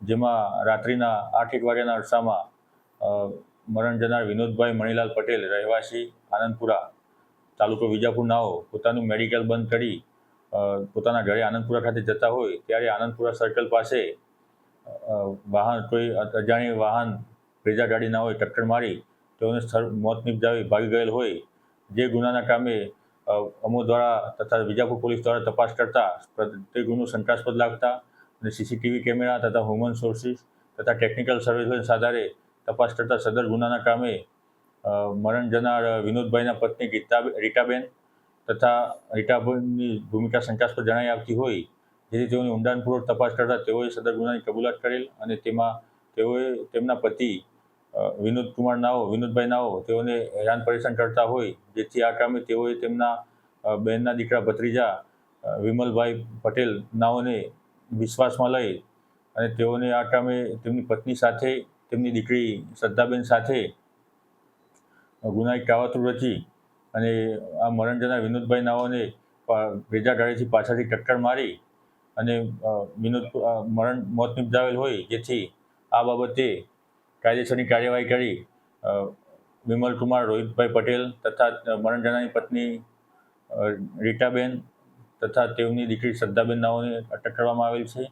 જેમાં રાત્રિના 8 વાગ્યાના અરસામાં મરણ જનાર વિનોદભાઈ મણીલાલ પટેલ રહેવાસી આનંદપુરા તાલુકો વિજાપુર નાઓ પોતાનું મેડિકલ બંધ કરી પોતાના ઘરે આનંદપુરા ખાતે જતા હોય ત્યારે આનંદપુરા સર્કલ પાસે કોઈ અજાણી વાહન બ્રેઝા ગાડી ના હોય ટક્કર મારી તેઓને સ્થળ મોત નિપજાવી ભાગી ગયેલ હોય, જે ગુનાના કામે અમો દ્વારા તથા વિજાપુર પોલીસ દ્વારા તપાસ કરતા તે ગુનો શંકાસ્પદ લાગતા અને સીસીટીવી કેમેરા તથા હ્યુમન સોર્સિસ તથા ટેકનિકલ સર્વેલન્સ આધારે તપાસ કરતા સદર ગુનાના કામે મરણ જનાર વિનોદભાઈના પત્ની રીટાબેન તથા રીટાબેનની ભૂમિકા શંકાસ્પદ જણાઈ આવતી હોય, જેથી તેઓની ઊંડાણપૂર્વક તપાસ કરતા તેઓએ સદર ગુનાની કબૂલાત કરેલ અને તેમાં તેઓએ તેમના પતિ વિનોદભાઈ નાઓ તેઓને હેરાન પરેશાન કરતા હોય, જેથી આ કામે તેઓએ તેમના બહેનના દીકરા ભત્રીજા વિમલભાઈ પટેલ નાઓને વિશ્વાસમાં લઈ અને તેઓને આ કામે તેમની પત્ની સાથે તેમની દીકરી શ્રદ્ધાબેન સાથે ગુનાહિત કાવતરું રચી અને આ મરણ જનાર વિનોદભાઈ નાઓને બ્રેઝા ગાડીથી પાછળથી ટક્કર મારી અને મોત નિપજાવેલ હોય, જેથી આ બાબતે કાયદેસરની કાર્યવાહી કરી વિમલકુમાર રોહિતભાઈ પટેલ તથા મરણ જનારની પત્ની રીટાબેન તથા તેમની દીકરી શ્રદ્ધાબેન નાઓને અટક કરવામાં આવેલ છે